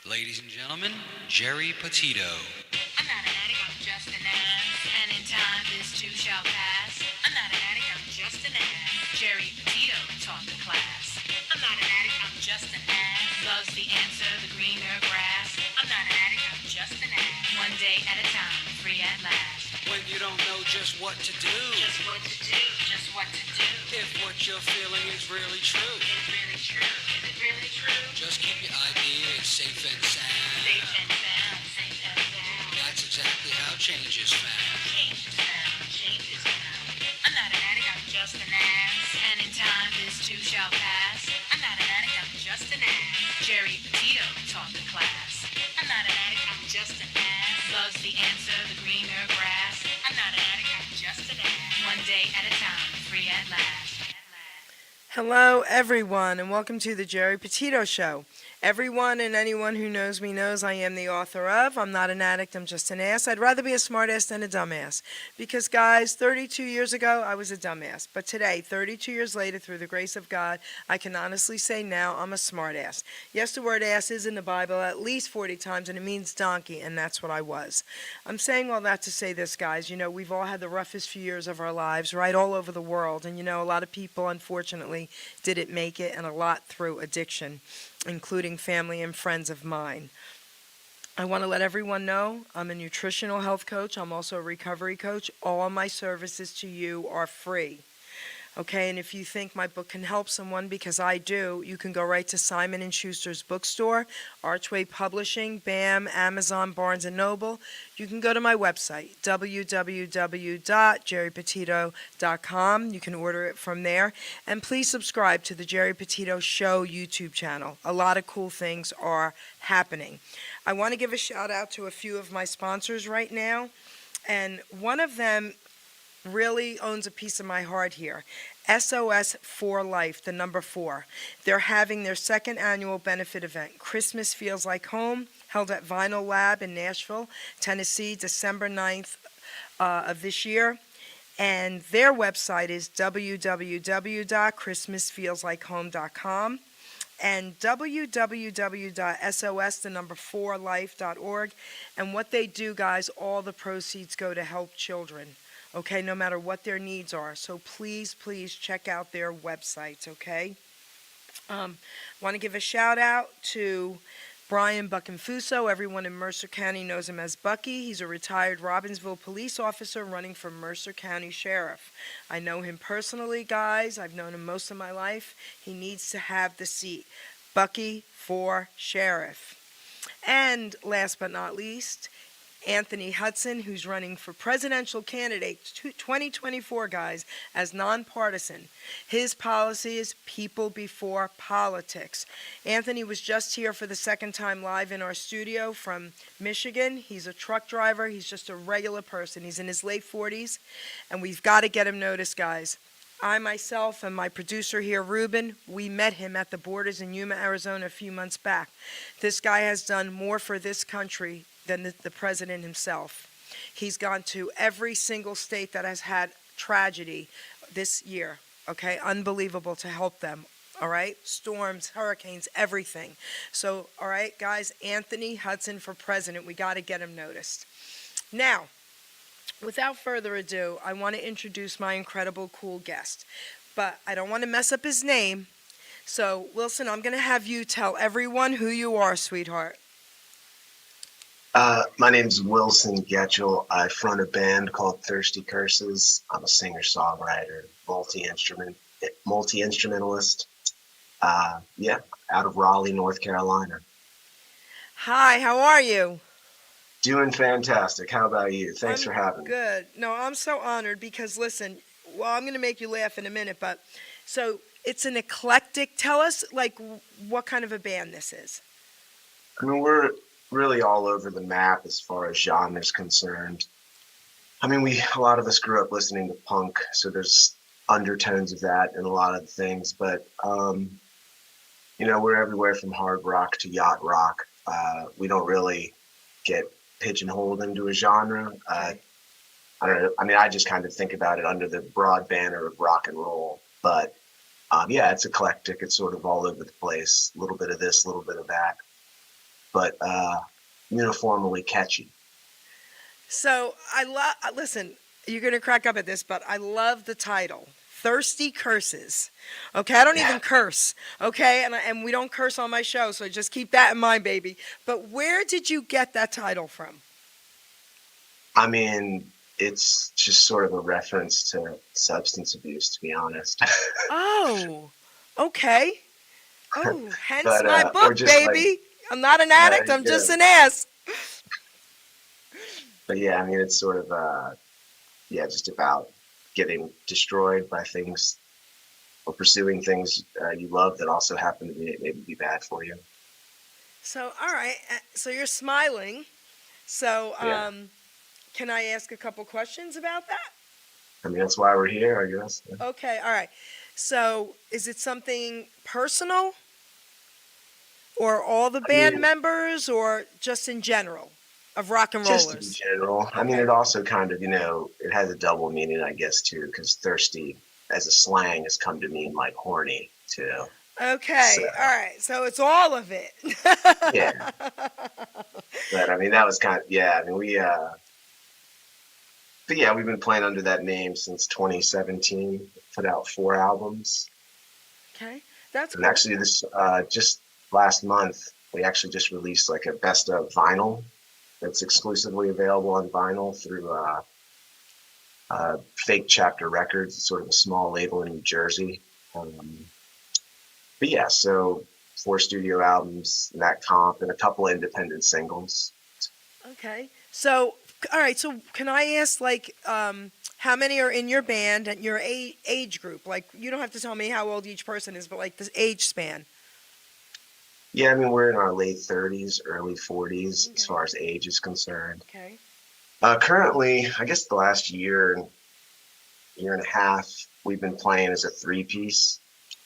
Ladies and gentlemen, Geri Petito. I'm not an addict, I'm just an ass. And in time, this too shall pass. I'm not an addict, I'm just an ass. Geri Petito taught the class. I'm not an addict, I'm just an ass. Loves the answer, the greener grass. I'm not an addict, I'm just an ass. One day at a time, free at last. When you don't know just what to do, Just what to do, just what to do. if what you're feeling is really true, Is it really true? Is it really true? just keep your ideas safe and sound. Safe and sound, safe and sound. That's exactly how change is found. Change is found, change is found. I'm not an addict, I'm just an ass. And in time, this too shall pass. I'm not an addict, I'm just an ass. Geri Petito taught the class. I'm not an addict, I'm just an ass. Loves the answer, the greener grass. I'm not an addict, I'm just an ass. One day at a time, free at last. Hello, everyone, and welcome to the Geri Petito Show. Everyone and anyone who knows me knows I am the author of I'm Not an Addict, I'm Just an Ass. I'd rather be a smartass than a dumbass. Because, guys, 32 years ago, I was a dumbass. But today, 32 years later, through the grace of God, I can honestly say now I'm a smartass. Yes, the word ass is in the Bible at least 40 times, and it means donkey, and that's what I was. I'm saying all that to say this, guys. You know, we've all had the roughest few years of our lives, right, all over the world. And, you know, a lot of people, unfortunately, didn't make it, and a lot through addiction, including family and friends of mine. I want to let everyone know I'm a nutritional health coach. I'm also a recovery coach. All my services to you are free. Okay, and if you think my book can help someone, because I do, you can go right to Simon & Schuster's bookstore, Archway Publishing, BAM, Amazon, Barnes & Noble. You can go to my website, www.geripetito.com. You can order it from there. And please subscribe to the Geri Petito Show YouTube channel. A lot of cool things are happening. I want to give a shout out to a few of my sponsors right now. And one of them really owns a piece of my heart here. SOS for Life, the number 4. They're having their second annual benefit event, Christmas Feels Like Home, held at Vinyl Lab in Nashville, Tennessee, December 9th of this year. And their website is www.christmasfeelslikehome.com and www.sos4life.org. And what they do, guys, all the proceeds go to help children. Okay, no matter what their needs are. So please, please check out their websites, okay? Want to give a shout out to Brian Buckinfuso. Everyone in Mercer County knows him as Bucky. He's a retired Robbinsville police officer running for Mercer County Sheriff. I know him personally, guys. I've known him most of my life. He needs to have the seat. Bucky for Sheriff. And last but not least, Anthony Hudson, who's running for presidential candidate 2024, guys, as nonpartisan. His policy is people before politics. Anthony was just here for the second time live in our studio from Michigan. He's a truck driver. He's just a regular person. He's in his late 40s, and we've got to get him noticed, guys. I myself and my producer here, Ruben, we met him at the borders in Yuma, Arizona a few months back. This guy has done more for this country than the president himself. He's gone to every single state that has had tragedy this year, okay? Unbelievable to help them, all right? Storms, hurricanes, everything. So, all right, guys, Anthony Hudson for president. We got to get him noticed. Now, without further ado, I want to introduce my incredible, cool guest. But I don't want to mess up his name. So, Wilson, I'm going to have you tell everyone who you are, sweetheart. My name's Wilson Gethchell. I front a band called Thirsty Curses. I'm a singer-songwriter, multi-instrumentalist. Out of Raleigh, North Carolina. Hi, how are you? Doing fantastic. How about you? Thanks for having me. Good. No, I'm so honored because, listen, well, I'm going to make you laugh in a minute, but so it's an eclectic. Tell us, like, what kind of a band this is. I mean, we're really all over the map as far as genres concerned. I mean, a lot of us grew up listening to punk, so there's undertones of that in a lot of the things. But you know, we're everywhere from hard rock to yacht rock. We don't really get pigeonholed into a genre. I don't know. I mean, I just kind of think about it under the broad banner of rock and roll. But yeah, it's eclectic. It's sort of all over the place. A little bit of this, a little bit of that. but uniformly catchy. So I love, listen, you're going to crack up at this, but I love the title. Thirsty Curses. Okay, I don't even curse. Okay, and we don't curse on my show, so just keep that in mind, baby. But where did you get that title from? I mean, it's just sort of a reference to substance abuse, to be honest. Oh, okay. Oh, hence But my or book, just like, baby. I'm not an addict, I'm just yeah. an ass. But yeah, I mean, it's sort of yeah, just about getting destroyed by things or pursuing things you love that also happen to be maybe be bad for you. So, all right. So you're smiling. So, Yeah, can I ask a couple questions about that? I mean, that's why we're here, I guess. Yeah. Okay, all right. So, is it something personal or all the I band mean, members or just in general of rock and just in rollers? general. I mean, Okay. it also kind of, it has a double meaning, I guess, too, because thirsty as a slang has come to mean like horny too. So Okay, all right. So it's all of it. yeah, but I mean, that was kind of, yeah. I mean, but yeah, we've been playing under that name since 2017. Put out 4 albums, Okay, that's and cool. actually, this just last month we actually just released like a best of vinyl that's exclusively available on vinyl through Fake Chapter Records. It's sort of a small label in New Jersey. Um, but yeah, so 4 studio albums, that comp, and a couple independent singles. Okay. So, all right. So, can I ask, like, how many are in your band and your age group? Like, you don't have to tell me how old each person is, but like the age span. Yeah, I mean, we're in our late 30s, early 40s as Okay. far as age is concerned. Okay. Currently, I guess the last year and a half, we've been playing as a three-piece.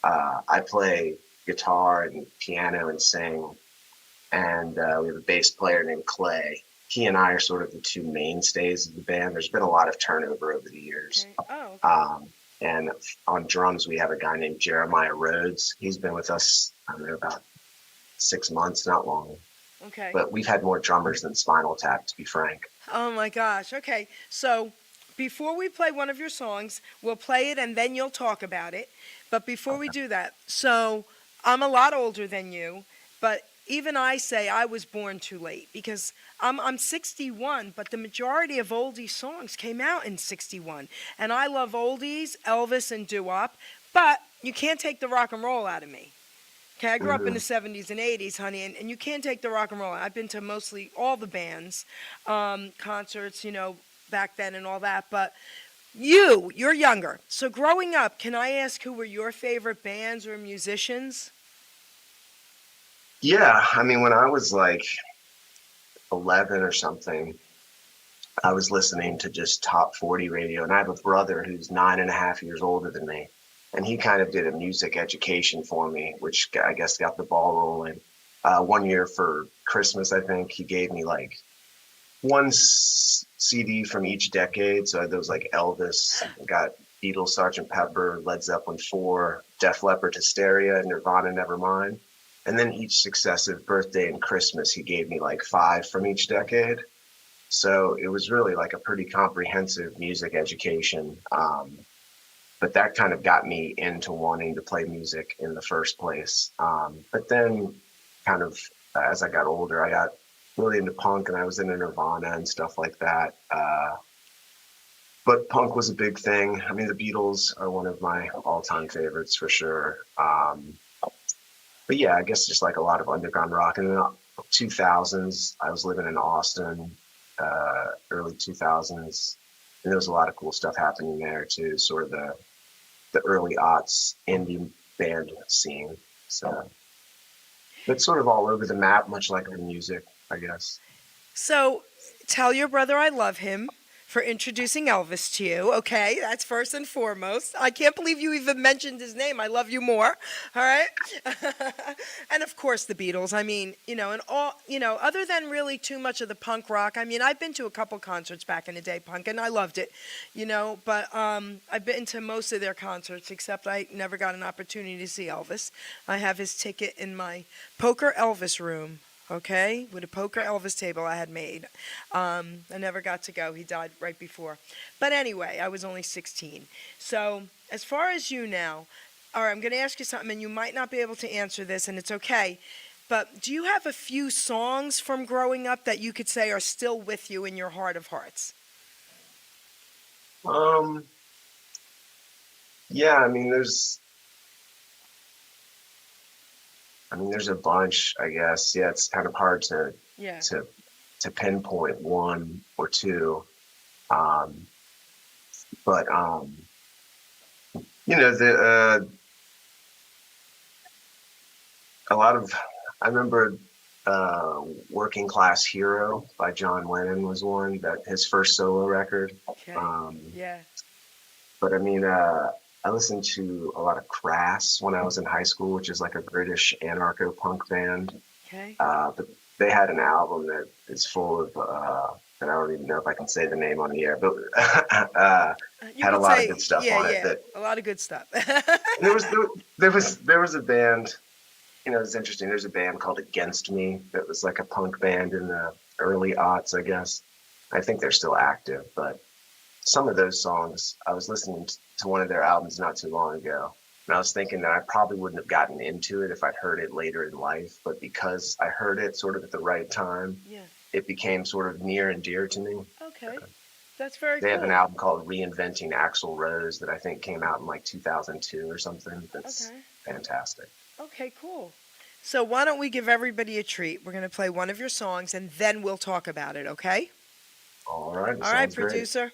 I play guitar and piano and sing, and we have a bass player named Clay. He and I are sort of the two mainstays of the band. There's been a lot of turnover over the years. Okay. Oh, okay. And on drums, we have a guy named Jeremiah Rhodes. He's been with us, I don't know, about 6 months, not long. Okay. But we've had more drummers than Spinal Tap, to be frank. Oh my gosh. Okay. So, before we play one of your songs, we'll play it and then you'll talk about it. But before we do that, so I'm a lot older than you, but even I say I was born too late because I'm 61, but the majority of oldie songs came out in 61. And I love oldies, Elvis and doo-wop, but you can't take the rock and roll out of me. Okay, I grew up in Mm-hmm. the 70s and 80s, honey, and you can't take the rock and roll. I've been to mostly all the bands, concerts, back then and all that. But you're younger. So growing up, can I ask who were your favorite bands or musicians? Yeah, I mean, when I was like 11 or something, I was listening to just top 40 radio, and I have a brother who's 9.5 years older than me, and he kind of did a music education for me, which I guess got the ball rolling. One year for Christmas, I think he gave me like one CD from each decade. So there was like Elvis, got Beatles, Sergeant Pepper, Led Zeppelin 4, Def Leppard, Hysteria, Nirvana, Nevermind. And then each successive birthday and Christmas, he gave me like 5 from each decade. So it was really like a pretty comprehensive music education. But that kind of got me into wanting to play music in the first place. But then, kind of as I got older, I got really into punk, and I was into Nirvana and stuff like that. But punk was a big thing. I mean, the Beatles are one of my all-time favorites for sure. But yeah, I guess just like a lot of underground rock. And in the 2000s, I was living in Austin, early 2000s, and there was a lot of cool stuff happening there too. Sort of the early aughts indie band scene. So it's sort of all over the map, much like our music, I guess. So tell your brother I love him for introducing Elvis to you, okay? That's first and foremost. I can't believe you even mentioned his name. I love you more, all right? And of course the Beatles. I mean, and all, other than really too much of the punk rock. I mean, I've been to a couple concerts back in the day, punk, and I loved it, but I've been to most of their concerts except I never got an opportunity to see Elvis. I have his ticket in my poker Elvis room. okay, with a poker Elvis table I had made. I never got to go. He died right before. But anyway, I was only 16. So, as far as you now, all right, I'm going to ask you something, and you might not be able to answer this, and it's okay. But do you have a few songs from growing up that you could say are still with you in your heart of hearts? Um, yeah, there's a bunch, I guess. Yeah, it's kind of hard Yeah. to to pinpoint one or two. Um, but the a lot of I remember Working Class Hero by John Lennon was one that his first solo record. Okay. Um, Yeah. but I listened to a lot of Crass when I was in high school, which is like a British anarcho punk band. Okay. But they had an album that is full of, and I don't even know if I can say the name on the air, but You had a could lot say, of good stuff yeah, on it. yeah, That a lot of good stuff. there was there was a band. It's interesting. There's a band called Against Me that was like a punk band in the early aughts, I guess. I think they're still active, but some of those songs, I was listening to one of their albums not too long ago, and I was thinking that I probably wouldn't have gotten into it if I'd heard it later in life, but because I heard it sort of at the right time, Yeah. it became sort of near and dear to me. Okay. That's very They have an cool. album called Reinventing Axl Rose that I think came out in like 2002 or something. That's Okay. fantastic. Okay, cool. So why don't we give everybody a treat? We're going to play one of your songs and then we'll talk about it, okay? All right, All right, sounds great. producer.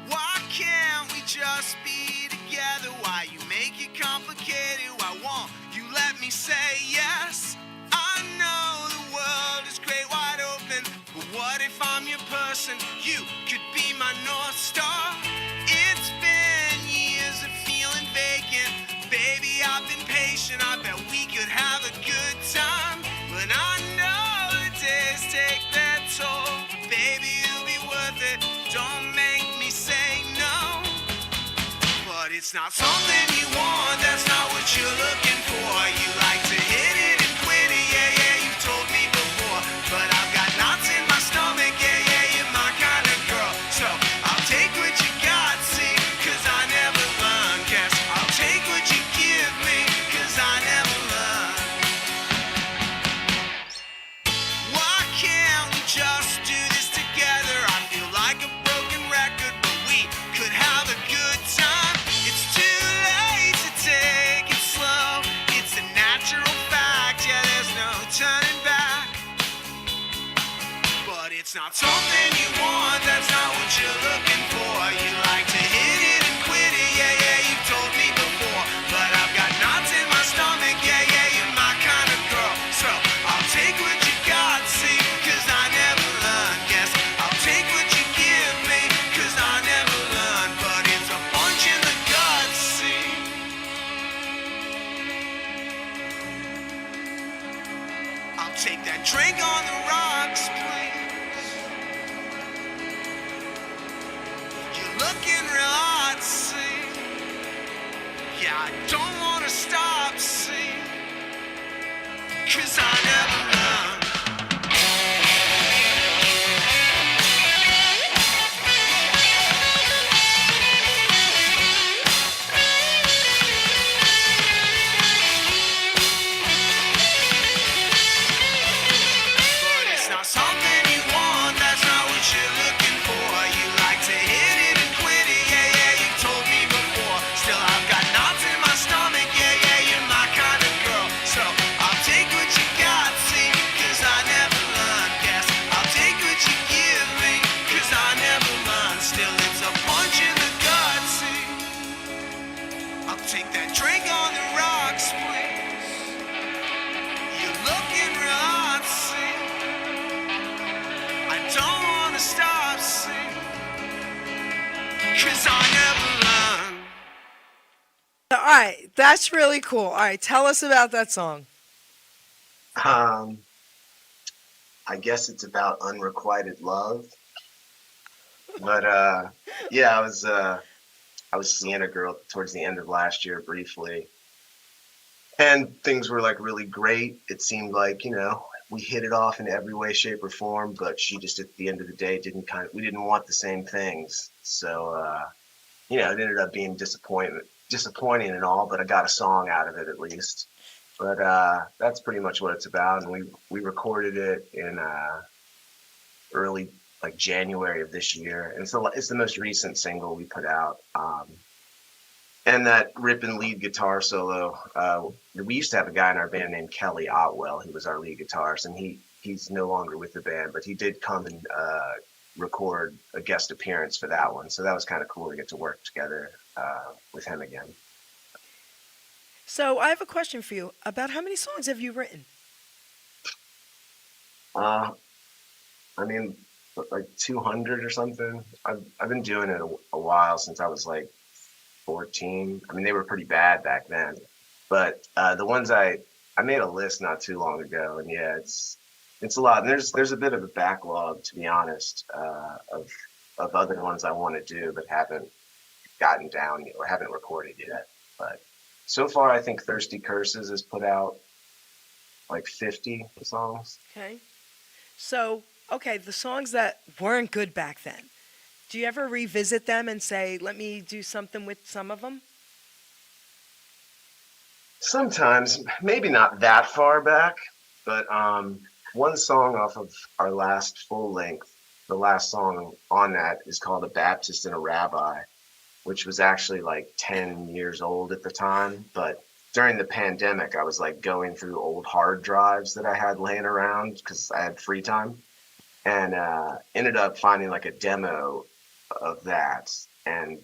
Why can't we just be together? Why you make it complicated? Why won't you let me say yes? I know the world is great wide open, but what if I'm your person? You could be my North Star. It's been years of feeling vacant. Baby, I've been patient. I bet we could have a good time. But I know the days take their toll. Baby, it'll be worth it. Don't make me say no. But it's not something you want. That's not what you're looking for. You like to hit it and quit it. Yeah, yeah, you've told me before. But I've got knots in my stomach. Yeah, yeah, you're my kind of girl. So I'll take what you got, see, 'cause I never learn. Guess I'll take what you give me, 'cause I never learn. Why can't we just do this together? I feel like a broken record, but we could have a good time. It's too late to take it slow. It's a natural fact, yeah, there's no turning back. But it's not something you want, that's not what you're looking for. You like to hit it and quit it, yeah, yeah, you've told me before. But I've got knots in my stomach, yeah, yeah, you're my kind of girl. So I'll take what you got, see, 'cause I never learn. Guess I'll take what you give me, 'cause I never learn. But it's a punch in the gut, see. I'll take that drink on the rocks, please. You're looking real hot, see. Yeah, I don't wanna stop, see. 'Cause I never learn. But it's not something you want, that's not what you're looking for. You like to hit it and quit it, yeah, yeah, you told me before. Still, I've got knots in my stomach, yeah, yeah, you're my kind of girl. So I'll take what you got, see, 'cause I never learn. Guess I'll take what you give me, 'cause I never learn. Still, it's a punch in the gut, see. I'll take that drink on the rocks, please. You're looking real hot, see. I don't wanna stop, see. 'Cause I never learn. All right, that's really cool. All right, tell us about that song. Um, I guess it's about unrequited love. But yeah, I was seeing a girl towards the end of last year briefly, and things were like really great. It seemed like, we hit it off in every way, shape, or form, but she just at the end of the day we didn't want the same things. So, it ended up being disappointing and all, but I got a song out of it at least. But that's pretty much what it's about. And we recorded it in early like January of this year, and it's the most recent single we put out. And that ripping lead guitar solo, we used to have a guy in our band named Kelly Otwell. He was our lead guitarist, and he's no longer with the band, but he did come and record a guest appearance for that one. So that was kind of cool to get to work together with him again. So I have a question for you. About how many songs have you written? I mean, like 200 or something. I've been doing it a while, since I was like 14. I mean, they were pretty bad back then, but the ones I made a list not too long ago, and yeah, it's a lot. And there's a bit of a backlog, to be honest, of other ones I want to do but haven't gotten down or haven't recorded yet. But so far, I think Thirsty Curses has put out like 50 songs. Okay. So, okay, the songs that weren't good back then, do you ever revisit them and say, let me do something with some of them? Sometimes, maybe not that far back, but one song off of our last full length, the last song on that is called A Baptist and a Rabbi, which was actually like 10 years old at the time. But during the pandemic, I was like going through old hard drives that I had laying around because I had free time, and ended up finding like a demo of that and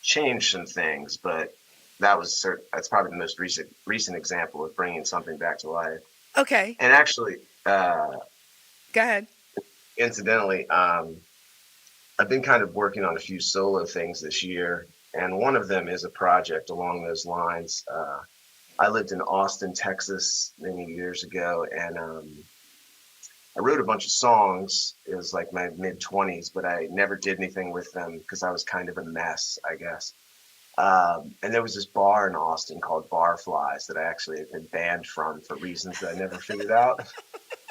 changed some things. But that's probably the most recent example of bringing something back to life. Okay. And actually, Go ahead. incidentally, I've been kind of working on a few solo things this year, and one of them is a project along those lines. I lived in Austin, Texas many years ago, and I wrote a bunch of songs. It was like my mid-20s, but I never did anything with them because I was kind of a mess, I guess. And there was this bar in Austin called Barflies that I actually had been banned from for reasons that I never figured out.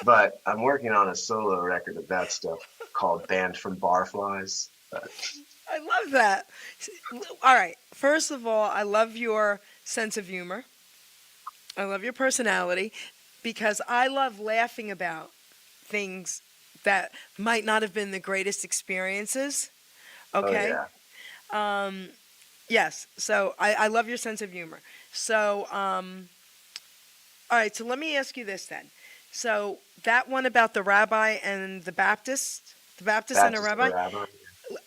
But I'm working on a solo record of that stuff called Banned from Barflies. I love that. All right. First of all, I love your sense of humor. I love your personality because I love laughing about things that might not have been the greatest experiences. Okay? Oh, yeah. Yes. So I love your sense of humor. So, all right. So let me ask you this then. So that one about the rabbi and the Baptist and the rabbi.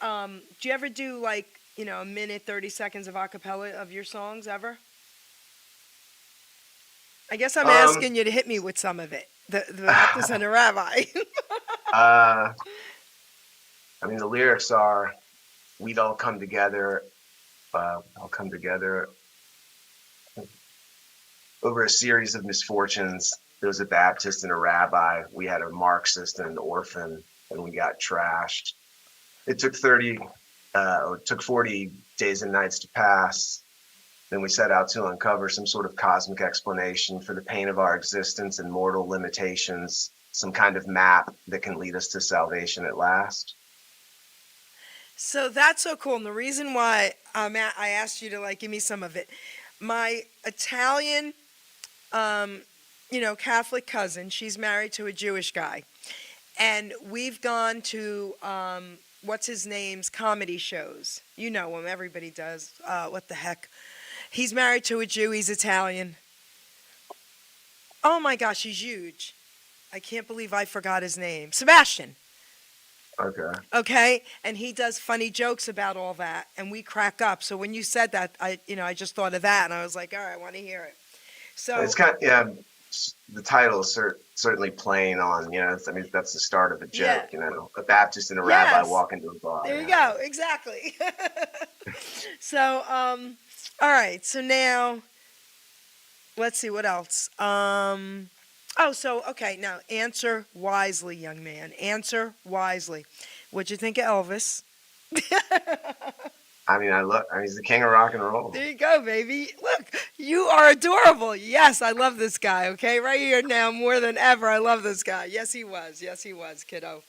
Do you ever do like, a minute, 30 seconds of a cappella of your songs ever? I guess I'm asking you to hit me with some of it. The Baptist and the rabbi. I mean, the lyrics are, we'd all come together, over a series of misfortunes. There was a Baptist and a rabbi. We had a Marxist and an orphan, and we got trashed. It took 40 days and nights to pass. Then we set out to uncover some sort of cosmic explanation for the pain of our existence and mortal limitations, some kind of map that can lead us to salvation at last. So that's so cool. And the reason why I asked you to give me some of it, my Italian, Catholic cousin, she's married to a Jewish guy. And we've gone to, what's his name's comedy shows. You know him, everybody does. What the heck? He's married to a Jew, he's Italian. Oh my gosh, he's huge. I can't believe I forgot his name. Sebastian. Okay. Okay, and he does funny jokes about all that, and we crack up. So when you said that, I just thought of that, and I was like, all right, I want to hear it. So it's kind of, the title is certainly playing on, that's the start of a joke, a Baptist and a rabbi walk into a bar. There you go, exactly. So, all right, so now, let's see, what else? Okay, now, answer wisely, young man. Answer wisely. What'd you think of Elvis? I mean, he's the king of rock and roll. There you go, baby. Look, you are adorable. Yes, I love this guy, okay? Right here now, more than ever, I love this guy. Yes, he was. Yes, he was, kiddo.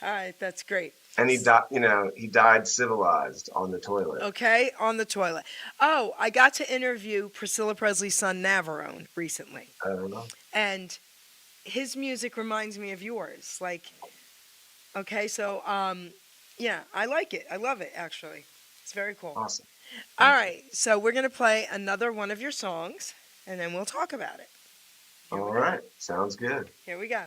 All right, that's great. And he died civilized on the toilet. Okay, on the toilet. Oh, I got to interview Priscilla Presley's son, Navarone, recently. I don't know. And his music reminds me of yours. Like, okay, so, yeah, I like it. I love it, actually. It's very cool. Awesome. All right, so we're going to play another one of your songs, and then we'll talk about it. All right. Sounds good. Here we go.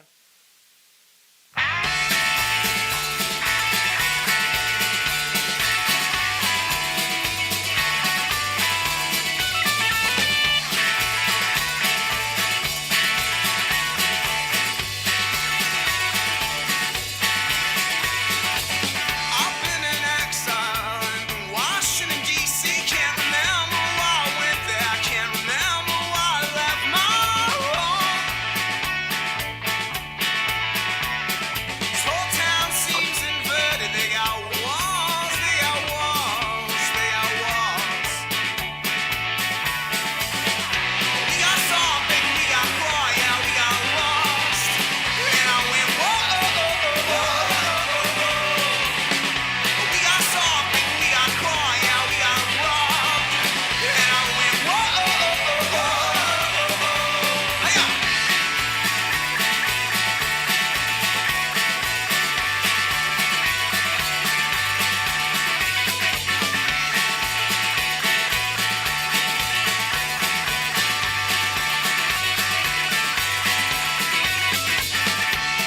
I've been in exile in Washington, D.C. Can't remember why I went there. I can't remember why I left my home. This whole town seems inverted. They got walls, they got walls, they got walls. We got something, we got cry, yeah, we got lost. And I went, whoa, we got something, we got cry, yeah, we got robbed. And I went, whoa, yeah.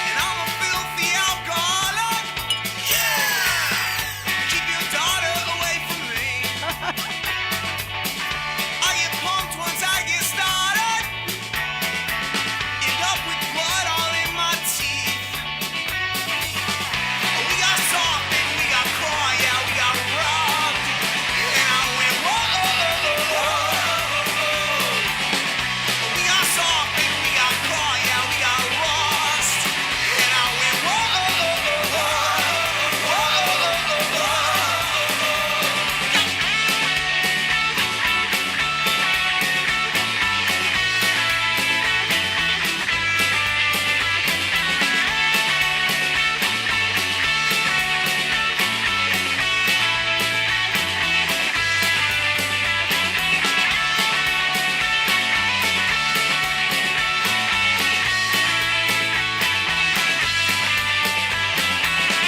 And I'm a filthy alcoholic. Yeah! Keep your daughter away from me. I get pumped once I get started. End up with blood all in my teeth. We got something, we got cry, yeah, we got robbed. And I went, whoa. We got something, we got cry, yeah, we got lost. And I went, whoa.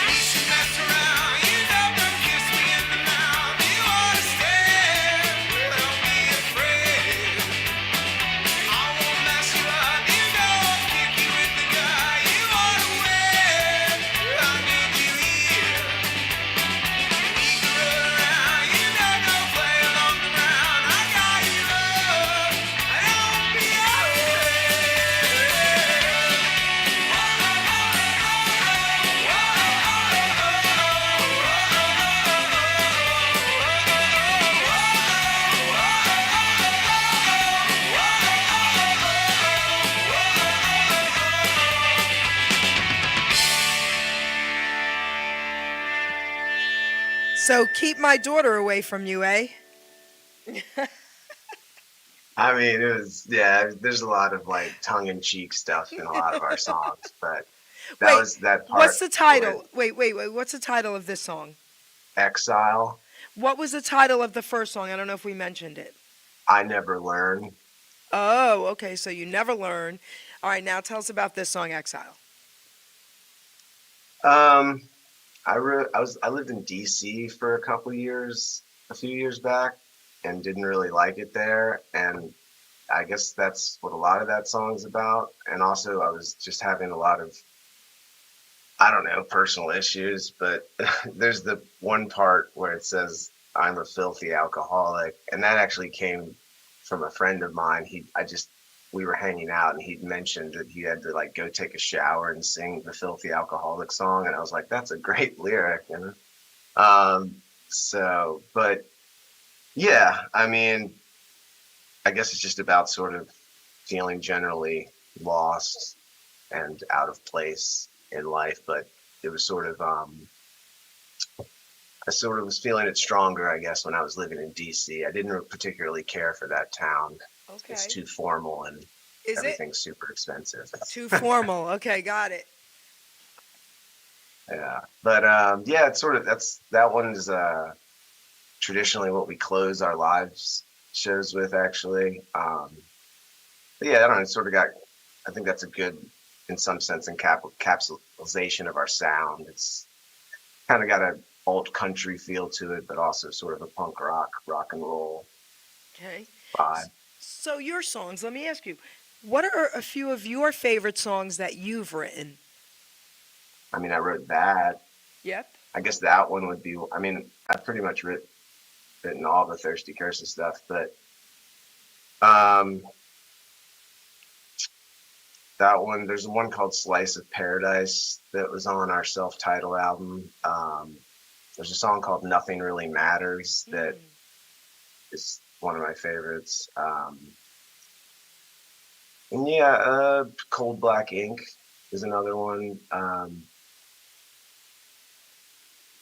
You should mess around, you never kiss me in the mouth. You ought to stay, don't be afraid. I won't mess you up, you know I'll kick you in the gut. You ought to wait, I need you here. We can run around, you know don't play along the ground. I got you up, I don't be So keep my daughter away from you, eh? I mean, it was, yeah, there's a lot of like tongue-in-cheek stuff in a lot of our songs, but Wait, was that part. What's the title? Wait. What's the title of this song? Exile, What was the title of the first song? I don't know if we mentioned it. I Never Learn. Oh, okay. So you never learn. All right, now tell us about this song, Exile. I lived in DC for a few years back, and didn't really like it there. And I guess that's what a lot of that song's about. And also, I was just having a lot of, I don't know, personal issues. But there's the one part where it says, I'm a filthy alcoholic. And that actually came from a friend of mine. We were hanging out, and he'd mentioned that he had to like go take a shower and sing the filthy alcoholic song. And I was like, that's a great lyric, you know? But yeah, I mean, I guess it's just about sort of feeling generally lost and out of place in life. But it was sort of, I sort of was feeling it stronger, I guess, when I was living in DC. I didn't particularly care for that town. It's Okay. too formal and Is it everything's super expensive. too formal? Okay, got it. Yeah, but yeah, it's sort of that one is traditionally what we close our live shows with, actually. But yeah, I don't know. It sort of got. I think that's a good, in some sense, encapsulation of our sound. It's kind of got a alt country feel to it, but also sort of a punk rock and roll Okay. vibe. So your songs, let me ask you, what are a few of your favorite songs that you've written? I mean, I wrote that. Yep. I guess that one would be. I mean, I pretty much written all the Thirsty Curses stuff, but um, that one. There's one called Slice of Paradise that was on our self-titled album. There's a song called Nothing Really Matters that is one of my favorites. And yeah, Cold Black Ink is another one.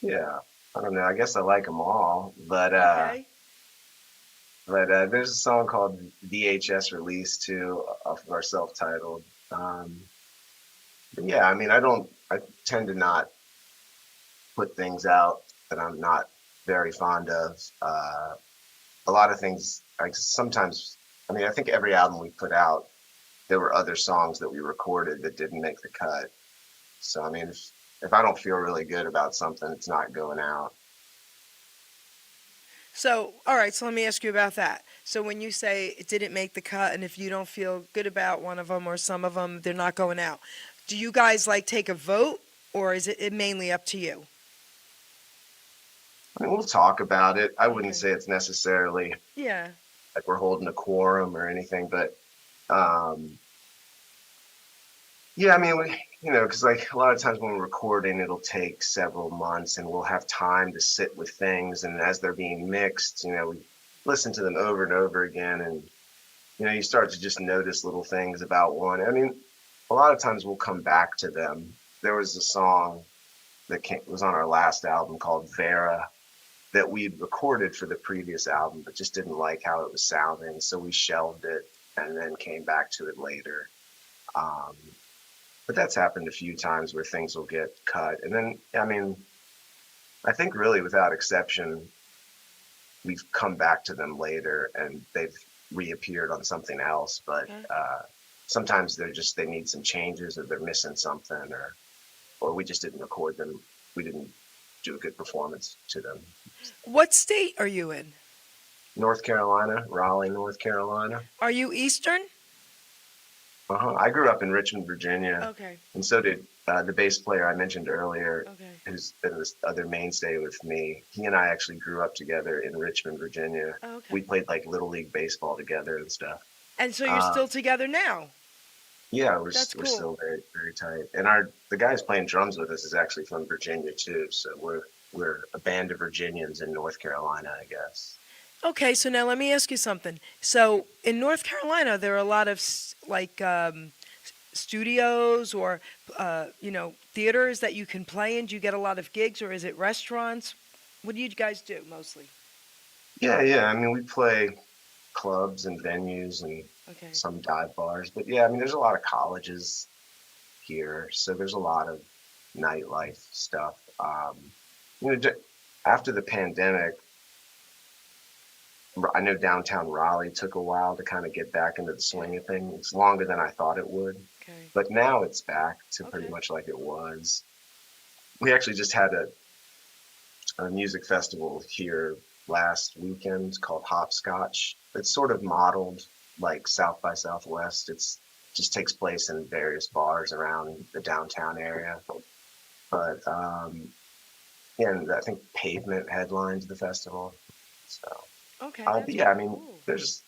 Yeah, I don't know. I guess I like them all, Okay. but there's a song called VHS Release too, off of our self-titled. But yeah, I mean, I tend to not put things out that I'm not very fond of. A lot of things, like sometimes, I mean, I think every album we put out, there were other songs that we recorded that didn't make the cut. So, I mean, if I don't feel really good about something, it's not going out. So, all right, so let me ask you about that. So when you say it didn't make the cut and if you don't feel good about one of them or some of them, they're not going out. Do you guys like take a vote or is it mainly up to you? I mean, we'll talk about it. I wouldn't Okay. say it's necessarily Yeah. like we're holding a quorum or anything, but um, yeah, I mean, because like a lot of times when we're recording, it'll take several months and we'll have time to sit with things. And as they're being mixed, we listen to them over and over again. And, you start to just notice little things about one. I mean, a lot of times we'll come back to them. There was a song that was on our last album called Vera that we'd recorded for the previous album, but just didn't like how it was sounding. So we shelved it and then came back to it later. Um, but that's happened a few times where things will get cut. And then, I mean, I think really without exception, we've come back to them later and they've reappeared on something else. But Okay. sometimes they need some changes or they're missing something or we just didn't record them. We didn't do a good performance to them. What state are you in? North Carolina, Raleigh, North Carolina. Are you Eastern? I grew up in Richmond, Virginia, Okay. and so did the bass player I mentioned earlier, Okay. who's been this other mainstay with me. He and I actually grew up together in Richmond, Virginia. Okay. We played like little league baseball together and stuff. And so you're Uh, still together now? yeah, That's we're cool. still very very tight. And the guy who's playing drums with us is actually from Virginia too. So we're a band of Virginians in North Carolina, I guess. Okay, so now let me ask you something. So in North Carolina, there are a lot of studios or theaters that you can play in. Do you get a lot of gigs, or is it restaurants? What do you guys do mostly? Yeah. I mean, we play clubs and venues and Okay. some dive bars. But yeah, I mean, there's a lot of colleges here, so there's a lot of nightlife stuff. After the pandemic, I know downtown Raleigh took a while to kind of get back into the swing of things. It's longer than I thought it would, Okay. but now it's back to pretty Okay. much like it was. We actually just had a music festival here last weekend called Hopscotch. It's sort of modeled like South by Southwest. It's just takes place in various bars around the downtown area. But yeah, and I think Pavement headlines the festival. So, Okay. but That's yeah, I pretty mean, cool. there's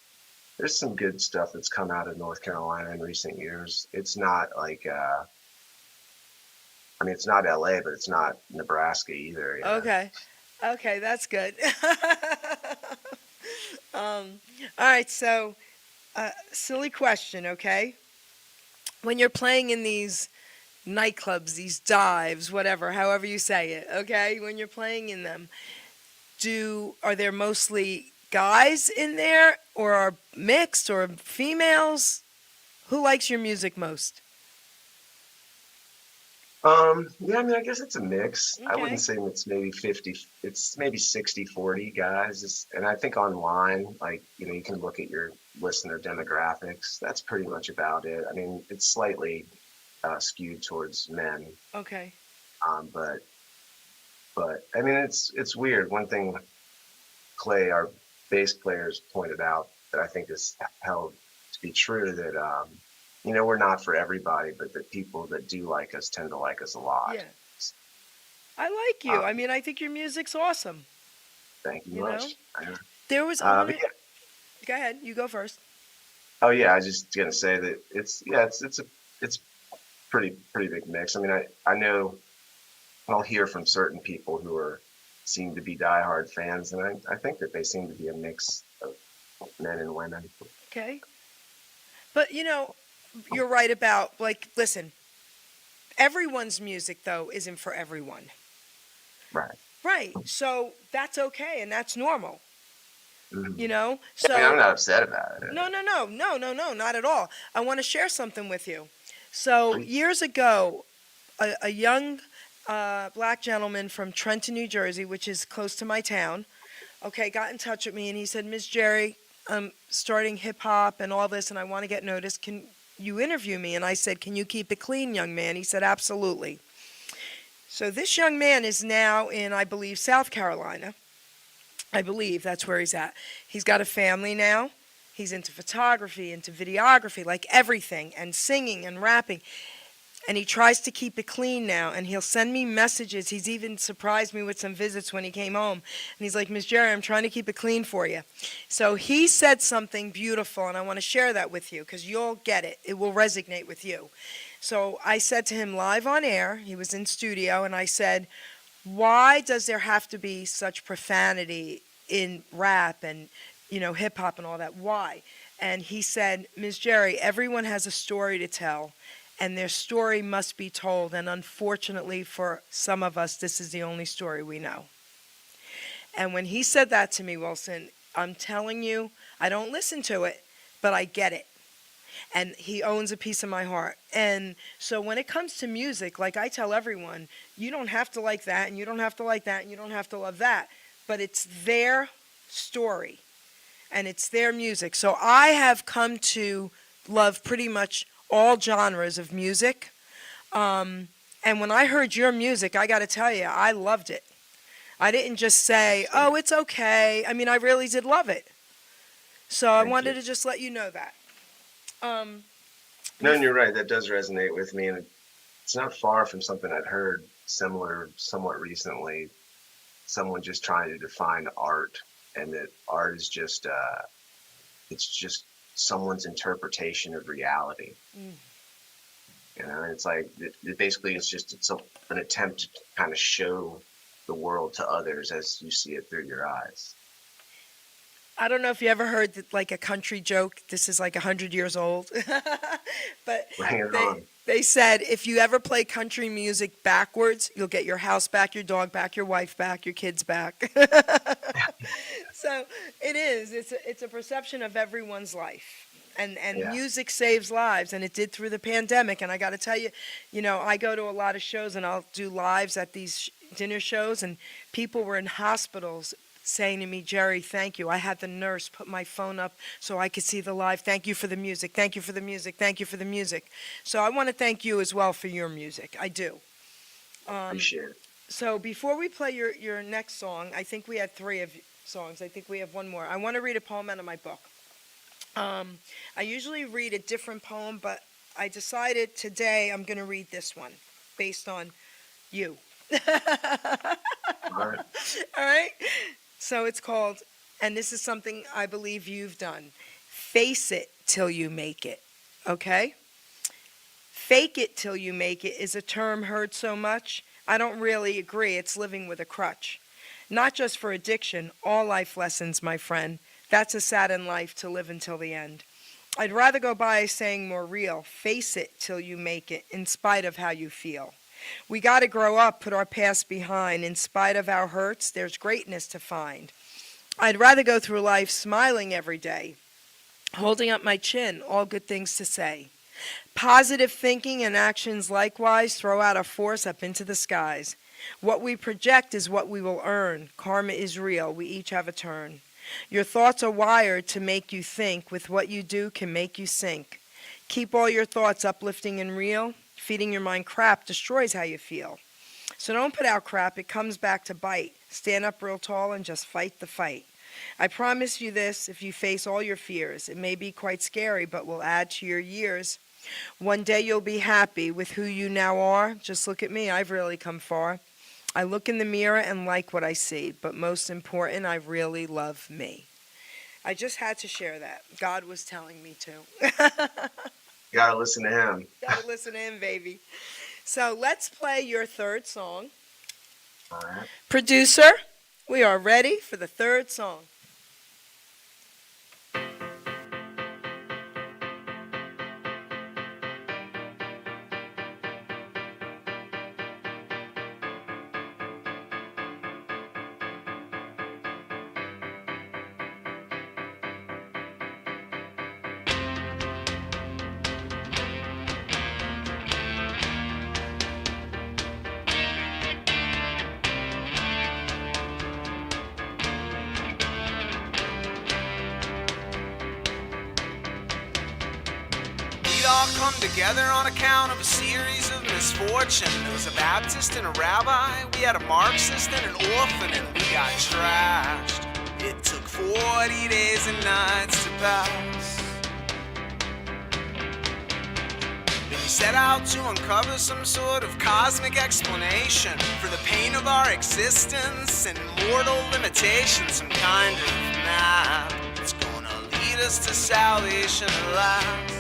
some good stuff that's come out of North Carolina in recent years. It's not like I mean, it's not LA, but it's not Nebraska either. Okay. Okay, that's good. All right, so silly question, okay? When you're playing in these nightclubs, these dives, whatever, however you say it, okay? When you're playing in them, are there mostly guys in there or are mixed or females? Who likes your music most? Yeah, I mean, I guess it's a mix. I wouldn't Okay. say it's maybe 50, it's maybe 60-40 guys. And I think online, like, you can look at your listener demographics. That's pretty much about it. I mean, it's slightly skewed towards men. Okay. But I mean, it's weird. One thing Clay, our bass players, pointed out that I think is held to be true, that we're not for everybody, but the people that do like us tend to like us a lot. Yeah. I like you. Um, I mean, I think your music's awesome. Thank you You know? much. There was, I want But to, yeah. go ahead, you go first. Oh yeah, I was just gonna say that it's pretty big mix. I mean, I know I'll hear from certain people who seem to be diehard fans, and I think that they seem to be a mix of men and women. Okay. But, you're right about, like, listen, everyone's music, though, isn't for everyone. Right. Right. So that's okay, and that's normal, Mhm. you know? I mean, I'm So, not upset about it. no, not at all. I want to share something with you. So, Please. years ago, a young black gentleman from Trenton, New Jersey, which is close to my town, okay, got in touch with me, and he said, Miss Jerry, I'm starting hip hop and all this, and I want to get noticed. Can you interview me? And I said, can you keep it clean, young man? He said, absolutely. So this young man is now in, I believe, South Carolina. I believe that's where he's at. He's got a family now. He's into photography, into videography, like everything, and singing and rapping. And he tries to keep it clean now, and he'll send me messages. He's even surprised me with some visits when he came home. And he's like, Miss Jerry, I'm trying to keep it clean for you. So he said something beautiful, and I want to share that with you because you'll get it. It will resonate with you. So I said to him live on air, he was in studio, and I said, why does there have to be such profanity in rap and, hip hop and all that? Why? And he said, Ms. Jerry, everyone has a story to tell, and their story must be told. And unfortunately for some of us, this is the only story we know. And when he said that to me, Wilson, I'm telling you, I don't listen to it, but I get it. And he owns a piece of my heart. And so when it comes to music, like I tell everyone, you don't have to like that, and you don't have to like that, and you don't have to love that. But it's their story, and it's their music. So I have come to love pretty much all genres of music. And when I heard your music, I got to tell you, I loved it. I didn't just say, oh, it's okay. I mean, I really did love it. So I Thank wanted you. to just let you know that. No, and you're right. That does resonate with me, and it's not far from something I'd heard similar somewhat recently. Someone just trying to define art, and that art is just it's just someone's interpretation of reality. And it's like basically it's an attempt to kind of show the world to others as you see it through your eyes. I don't know if you ever heard that, like a country joke. This is like 100 years old. But Bring it they, on. they said if you ever play country music backwards, you'll get your house back, your dog back, your wife back, your kids back. So it is. It's a perception of everyone's life. And Yeah. music saves lives, and it did through the pandemic. And I got to tell you, I go to a lot of shows, and I'll do lives at these dinner shows, and people were in hospitals saying to me, Jerry, thank you. I had the nurse put my phone up so I could see the live. Thank you for the music. Thank you for the music. Thank you for the music. So I want to thank you as well for your music. I do. Appreciate it. So before we play your next song, I think we had 3 of songs. I think we have one more. I want to read a poem out of my book. I usually read a different poem, but I decided today I'm going to read this one based on you. All right. All right? So it's called, and this is something I believe you've done, face it till you make it, okay? Fake it till you make it is a term heard so much. I don't really agree. It's living with a crutch. Not just for addiction, all life lessons, my friend. That's a sad in life to live until the end. I'd rather go by saying more real. Face it till you make it, in spite of how you feel. We got to grow up, put our past behind. In spite of our hurts, there's greatness to find. I'd rather go through life smiling every day, holding up my chin, all good things to say. Positive thinking and actions likewise throw out a force up into the skies. What we project is what we will earn. Karma is real. We each have a turn. Your thoughts are wired to make you think. With what you do can make you sink. Keep all your thoughts uplifting and real. Feeding your mind crap destroys how you feel. So don't put out crap. It comes back to bite. Stand up real tall and just fight the fight. I promise you this, if you face all your fears, it may be quite scary, but will add to your years. One day you'll be happy with who you now are. Just look at me. I've really come far. I look in the mirror and like what I see, but most important, I really love me. I just had to share that. God was telling me to. You gotta listen to him. Gotta listen to him, baby. So let's play your third song. All right. Producer, we are ready for the third song. Come together on account of a series of misfortune. There was a Baptist and a rabbi, we had a Marxist and an orphan, and we got trashed. It took 40 days and nights to pass. Then we set out to uncover some sort of cosmic explanation for the pain of our existence and mortal limitations, some kind of map that's gonna lead us to salvation at last.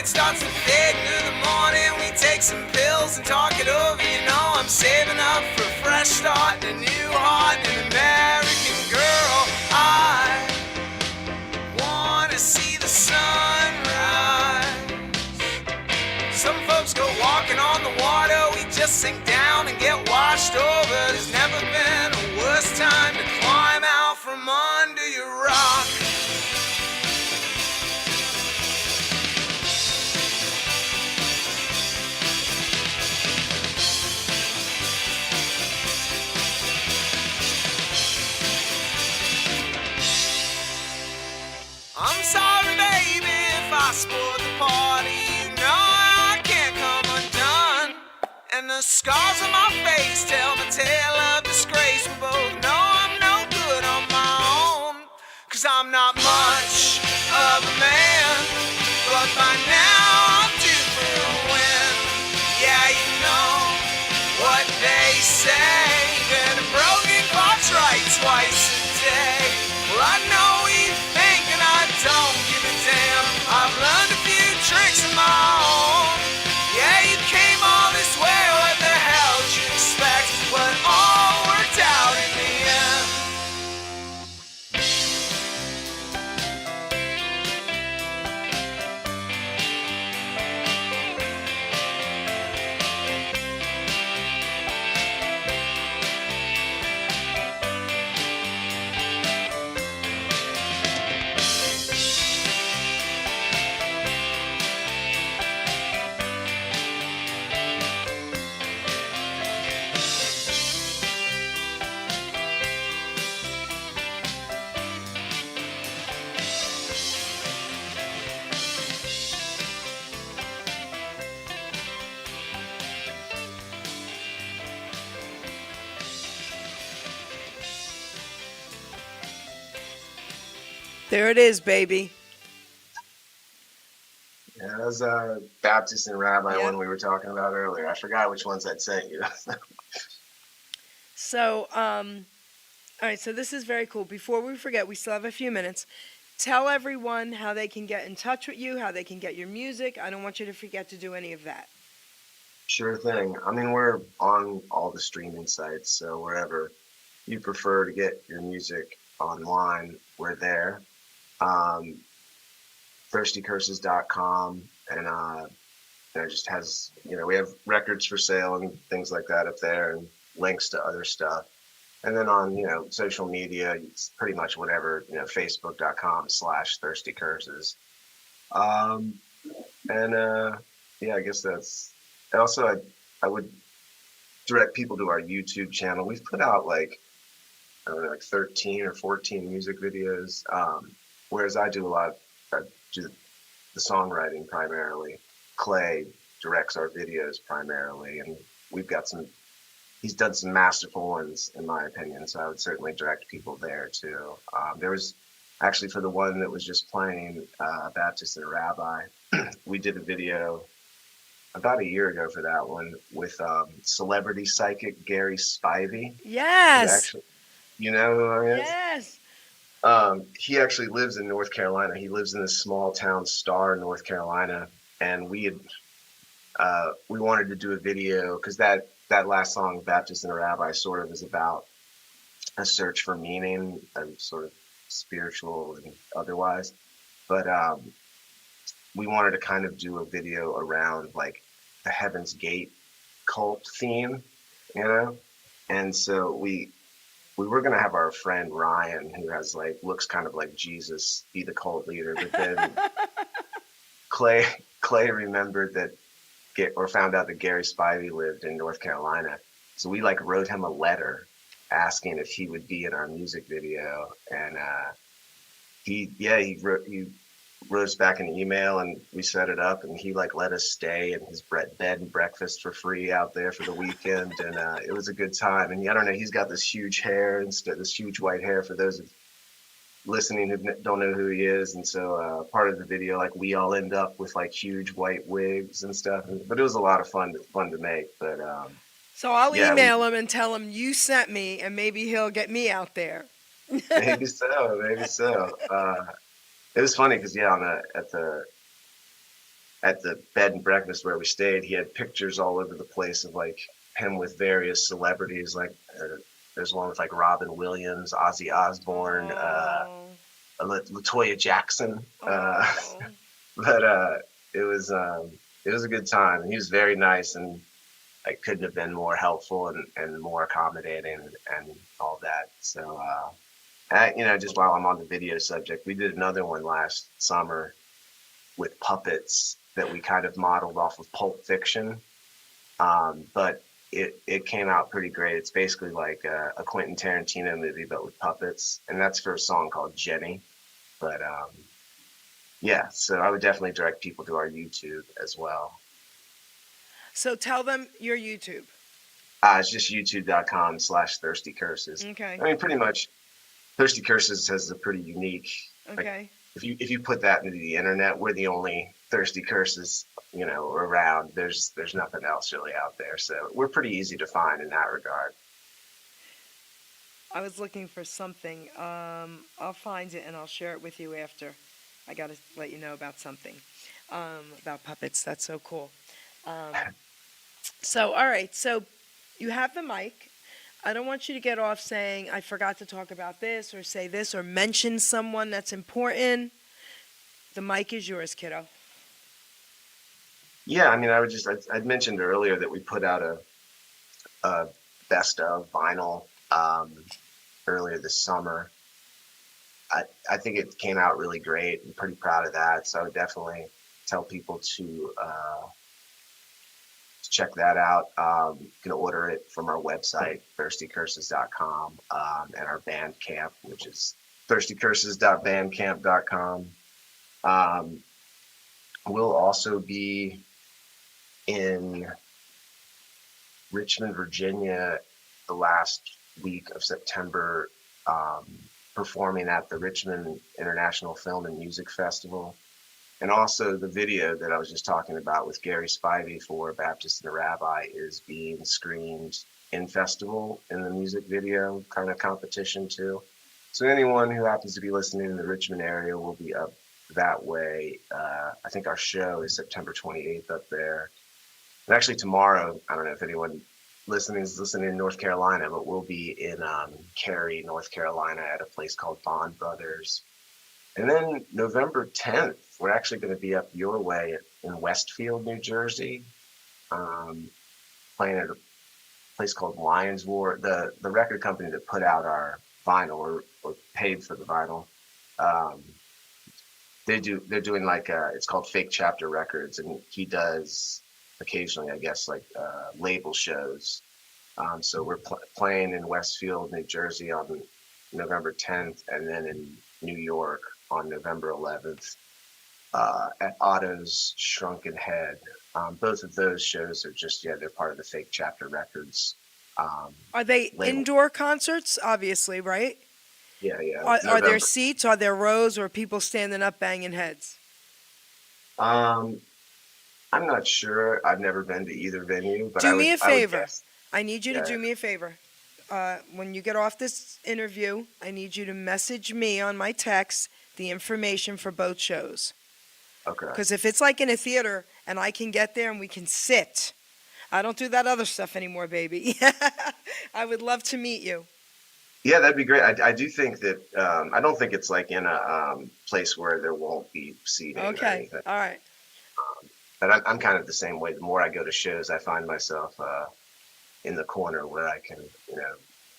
Starts to fade into the morning. We take some pills and talk it over. You know I'm saving up for a fresh start and a new heart and an American girl. I wanna see the sunrise. Some folks go walking on the water. We just sink down and get washed over. There's never been a worse time to climb out from under your rock. I'm sorry, baby, if I spoiled the party. You know I can't come undone. And the scars on my face tell the tale of disgrace. We both know I'm no good on my own. 'Cause I'm not much of a man, but by now I'm due for a win. Yeah, you know what they say, that a broken clock's right twice a day. Well, I know you think and I don't give a damn. I've learned a few tricks of my own. Yeah, you came all this way, what the hell did you expect? But all worked out in the end. There it is, baby. Yeah, that was Baptist and Rabbi Yep. one we were talking about earlier. I forgot which ones I'd sent you. So, all right, so this is very cool. Before we forget, we still have a few minutes. Tell everyone how they can get in touch with you, how they can get your music. I don't want you to forget to do any of that. Sure thing. I mean, we're on all the streaming sites, so wherever you prefer to get your music online, we're there. Um, thirstycurses.com, and it just has, we have records for sale and things like that up there, and links to other stuff. And then on, social media, it's pretty much whatever, facebook.com/thirstycurses. Um, and yeah, I guess that's, also, I would direct people to our YouTube channel. We've put out like, I don't know, like 13 or 14 music videos. Whereas I do the songwriting primarily. Clay directs our videos primarily, and we've got he's done some masterful ones in my opinion, so I would certainly direct people there too. There was actually, for the one that was just playing, Baptist and Rabbi, we did a video about a year ago for that one with celebrity psychic Geri Spivey, who Yes. actually, you know who he is? Yes. He actually lives in North Carolina. He lives in this small town, Star, North Carolina, and we wanted to do a video because that last song, Baptist and a Rabbi, sort of is about a search for meaning, and sort of spiritual and otherwise. But we wanted to kind of do a video around like the Heaven's Gate cult theme, and so we were gonna have our friend Ryan, who looks kind of like Jesus, be the cult leader, but then Clay remembered or found out that Geri Spivey lived in North Carolina, so we wrote him a letter asking if he would be in our music video, and he wrote us back an email, and we set it up, and he let us stay in his bed and breakfast for free out there for the weekend, and it was a good time. And I don't know, he's got this huge hair, this huge white hair, for those listening who don't know who he is. And so part of the video, we all end up with huge white wigs and stuff, but it was a lot of fun to make. But So I'll yeah, email him and tell him you sent me, and maybe he'll get me out there. maybe so. It was funny because at the bed and breakfast where we stayed, he had pictures all over the place of him with various celebrities. There's one with Robin Williams, Ozzy Osbourne, LaToya Jackson. But it was a good time. He was very nice, and I couldn't have been more helpful and more accommodating and all that. So just while I'm on the video subject, we did another one last summer with puppets that we kind of modeled off of Pulp Fiction. But it came out pretty great. It's basically like a Quentin Tarantino movie, but with puppets. And that's for a song called Jenny. But yeah, so I would definitely direct people to our YouTube as well. So tell them your YouTube. It's just youtube.com/thirstycurses. Okay. I mean, pretty much Thirsty Curses has a pretty unique, Okay. if you put that into the internet, we're the only Thirsty Curses, around. There's nothing else really out there. So we're pretty easy to find in that regard. I was looking for something. I'll find it and I'll share it with you after. I got to let you know about something about puppets. That's so cool. So, all right. So you have the mic. I don't want you to get off saying, I forgot to talk about this or say this or mention someone that's important. The mic is yours, kiddo. Yeah, I mean, I'd mentioned earlier that we put out a best of vinyl earlier this summer. I think it came out really great. I'm pretty proud of that. So I would definitely tell people to check that out. You can order it from our website, thirstycurses.com, and our Bandcamp, which is thirstycurses.bandcamp.com. We'll also be in Richmond, Virginia, the last week of September, performing at the Richmond International Film and Music Festival. And also the video that I was just talking about with Gary Spivey for Baptist and the Rabbi is being screened in festival in the music video kind of competition too. So anyone who happens to be listening in the Richmond area will be up that way. I think our show is September 28th up there. And actually tomorrow, I don't know if anyone listening is listening in North Carolina, but we'll be in Cary, North Carolina at a place called Bond Brothers. And then November 10th, we're actually going to be up your way in Westfield, New Jersey, playing at a place called Lions War. The record company that put out our vinyl or paid for the vinyl, they're doing like it's called Fake Chapter Records, and he does occasionally, I guess, like label shows. So we're playing in Westfield, New Jersey on November 10th, and then in New York on November 11th at Otto's Shrunken Head. Both of those shows are just, they're part of the Fake Chapter Records. Are they label. indoor concerts? Obviously, right? Yeah. Are there November. seats? Are there rows? Or are people standing up banging heads? I'm not sure. I've never been to either venue, but Do me a favor. guess. I need you to Yeah. do me a favor. When you get off this interview, I need you to message me on my text the information for both shows. Okay. Because if it's like in a theater and I can get there and we can sit, I don't do that other stuff anymore, baby. I would love to meet you. Yeah, that'd be great. I do think that I don't think it's like in a place where there won't be seating or Okay. anything. All right. But I'm kind of the same way. The more I go to shows, I find myself in the corner where I can,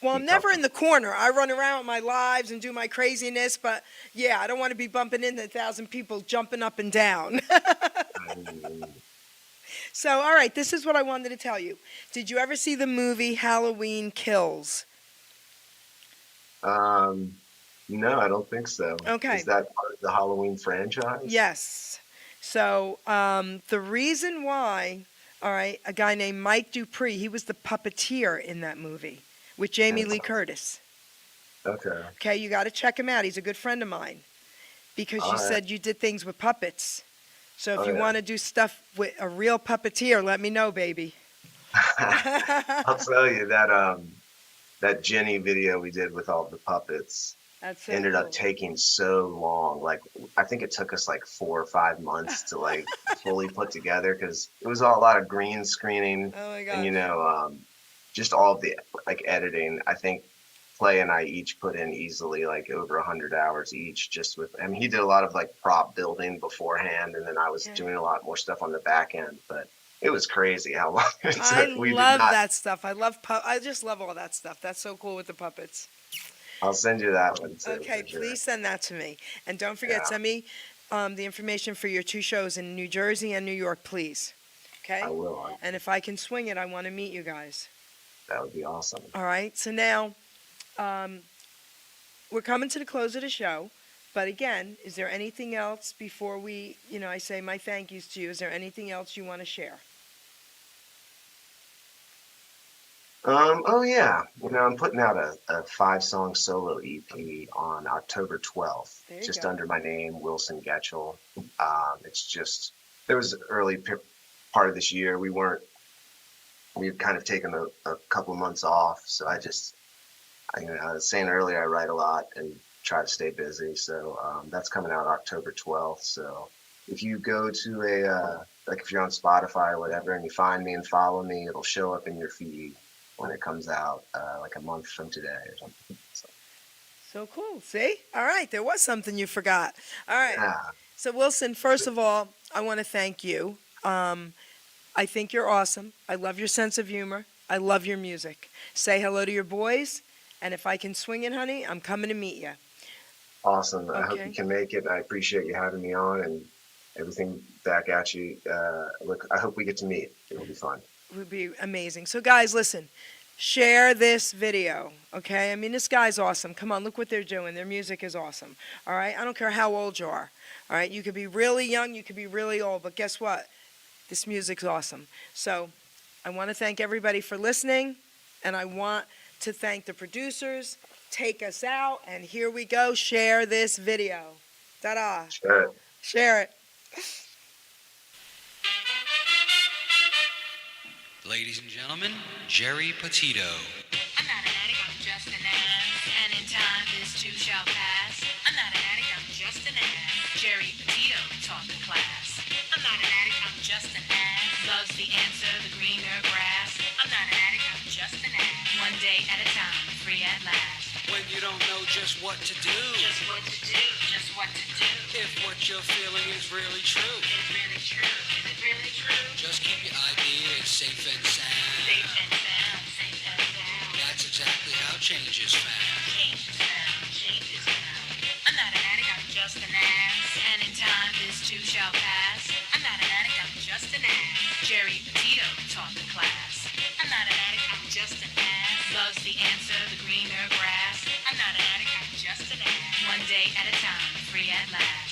Well, be I'm never in comfortable. the corner. I run around with my lives and do my craziness, but yeah, I don't want to be bumping into 1,000 people jumping up and down. So, all right, this is what I wanted to tell you. Did you ever see the movie Halloween Kills? No, I don't think so. Okay. Is that part of the Halloween franchise? Yes. So, the reason why, all right, a guy named Mike Dupree, he was the puppeteer in that movie with Jamie Lee Curtis. Okay. Okay, you got to check him out. He's a good friend of mine because you All right. said you did things with puppets. So if Oh, you yeah. want to do stuff with a real puppeteer, let me know, baby. I'll tell you that Jenny video we did with all the puppets That's so ended up cool. taking so long. Like I think it took us like 4 or 5 months to like fully put together because it was a lot of green screening Oh my and gosh. just all of the like editing. I think Clay and I each put in easily like over 100 hours each just with. I mean, he did a lot of like prop building beforehand, and then I was Yeah. doing a lot more stuff on the back end. But it was crazy how long it took. I We did love not. that stuff. I just love all that stuff. That's so cool with the puppets. I'll send you that one too. Okay, for sure. please send that to me. And don't forget, Yeah. send me the information for your 2 shows in New Jersey and New York, please. Okay? I will. And if I can swing it, I want to meet you guys. That would be awesome. All right. So now we're coming to the close of the show. But again, is there anything else before we, I say my thank yous to you? Is there anything else you want to share? Oh yeah. I'm putting out a 5-song solo EP on October 12th, There you just go. under my name, Wilson Gethchell. It's just, there was an early part of this year. We've kind of taken a couple months off. So I was saying earlier, I write a lot and try to stay busy. So that's coming out October 12th. So if you go to like if you're on Spotify or whatever, and you find me and follow me, it'll show up in your feed when it comes out, like a month from today or something. So cool. See? All right. There was something you forgot. All right. Yeah. So, Wilson, first of all, I want to thank you. I think you're awesome. I love your sense of humor. I love your music. Say hello to your boys. And if I can swing it, honey, I'm coming to meet you. Awesome. I hope Okay. you can make it. I appreciate you having me on and everything back at you. Look, I hope we get to meet. It'll be fun. It would be amazing. So, guys, listen. Share this video, okay? I mean, this guy's awesome. Come on, look what they're doing. Their music is awesome, all right? I don't care how old you are, all right? You could be really young, you could be really old, but guess what? This music's awesome. So I want to thank everybody for listening, and I want to thank the producers take us out. And here we go. Share this video. Ta-da. Sure. Share it. Ladies and gentlemen, Geri Petito. I'm not an addict, I'm just an ass. And in time, this too shall pass. I'm not an addict, I'm just an ass. Geri Petito taught the class. I'm not an addict, I'm just an ass. Loves the answer, the greener grass. I'm not an addict, I'm just an ass. One day at a time, free at last. When you don't know just what to do, Just what to do, just what to do. if what you're feeling is really true, Is it really true? Is it really true? just keep your ideas safe and sound. Safe and sound, safe and sound. That's exactly how change is found. Change is found, change is found. I'm not an addict, I'm just an ass. And in time, this too shall pass. I'm not an addict, I'm just an ass. Geri Petito taught the class. I'm not an addict, I'm just an ass. Loves the answer, the greener grass. I'm not an addict, I'm just an ass. One day at a time, free at last.